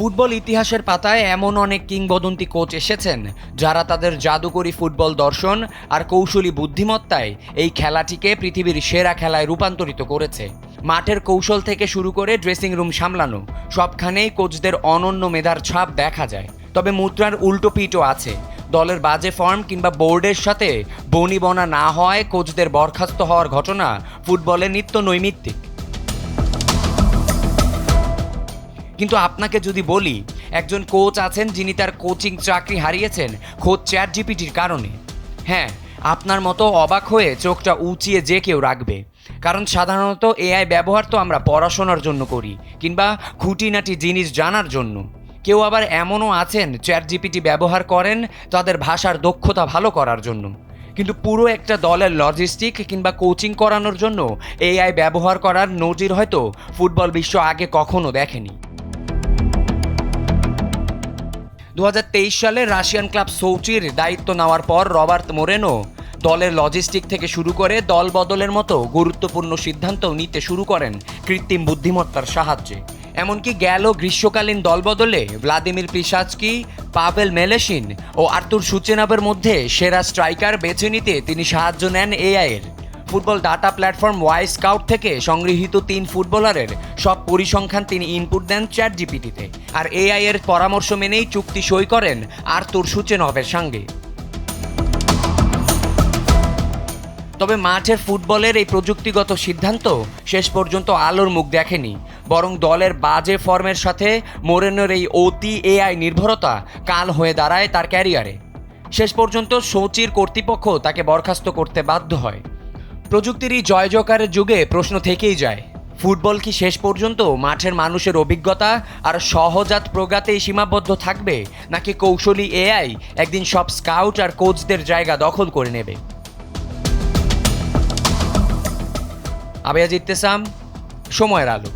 Football ইতিহাসের পাতায় এমন অনেক কিংবদন্তি কোচ এসেছেন যারা তাদের জাদুকরী ফুটবল দর্শন আর কৌশলী বুদ্ধিমত্তায় এই খেলাটিকে পৃথিবীর সেরা খেলায় রূপান্তরিত করেছে। মাঠের কৌশল থেকে শুরু করে ড্রেসিং রুম সামলানো সবখানেই কোচদের অনন্য মেধার ছাপ দেখা যায়। তবে মুদ্রার উল্টো পিঠও আছে। দলের বাজে ফর্ম কিংবা বোর্ডের সাথে বনিবনা না হয় কোচদের বরখাস্ত হওয়ার ঘটনা ফুটবলে নিত্য নৈমিত্তিক। কিন্তু আপনাকে যদি বলি একজন কোচ আছেন যিনি তার কোচিং চাকরি হারিয়েছেন খোদ চ্যাটজিপিটির কারণে, হ্যাঁ, আপনার মতো অবাক হয়ে চোখটা উঁচিয়ে যে কেউ রাখবে। কারণ সাধারণত এআই ব্যবহার তো আমরা পড়াশোনার জন্য করি কিংবা খুঁটিনাটি জিনিস জানার জন্য। কেউ আবার এমনও আছেন চ্যাটজিপিটি ব্যবহার করেন তাদের ভাষার দক্ষতা ভালো করার জন্য। কিন্তু পুরো একটা দলের লজিস্টিক কিংবা কোচিং করানোর জন্য এআই ব্যবহার করার নজির হয়তো ফুটবল বিশ্ব আগে কখনো দেখেনি। 2023 সালে রাশিয়ান ক্লাব সোচির দায়িত্ব নেওয়ার পর রবার্ট মোরেনো দলের লজিস্টিক থেকে শুরু করে দল বদলের মতো গুরুত্বপূর্ণ সিদ্ধান্ত নিতে শুরু করেন কৃত্রিম বুদ্ধিমত্তার সাহায্যে। এমনকি গেল গ্রীষ্মকালীন দল বদলে ভ্লাদিমির পিসাচকি, পাভেল মেলেশিন ও আর্তুর সুচেনাবের মধ্যে সেরা স্ট্রাইকার বেছে নিতে তিনি সাহায্য নেন এআইয়ের। Football data platform Wyscout থেকে সংগৃহীত 3 ফুটবলারের সব পরিসংখ্যান তিনি ইনপুট দেন চ্যাটজিপিটিতে, আর এআই এর পরামর্শ মেনেই চুক্তি সই করেন আর্তুর সুচেনভের সঙ্গে। তবে মাঠের ফুটবলের এই প্রযুক্তিগত সিদ্ধান্ত শেষ পর্যন্ত আলোর মুখ দেখেনি, বরং দলের বাজে ফর্মের সাথে মোরেনোর এই অতি এআই নির্ভরতা কাল হয়ে দাঁড়ায় তার ক্যারিয়ারে। শেষ পর্যন্ত সোচির কর্তৃপক্ষ তাকে বরখাস্ত করতে বাধ্য হয়। প্রযুক্তির এই জয়জয়কারের যুগে প্রশ্ন থেকেই যায়, ফুটবল কি শেষ পর্যন্ত মাঠের মানুষের অভিজ্ঞতা আর সহজাত প্রজ্ঞাতেই সীমাবদ্ধ থাকবে, নাকি কৌশলী এআই একদিন সব স্কাউট আর কোচদের জায়গা দখল করে নেবে? আবেয়াজ ইত্তেসাম, সময়ের আলো।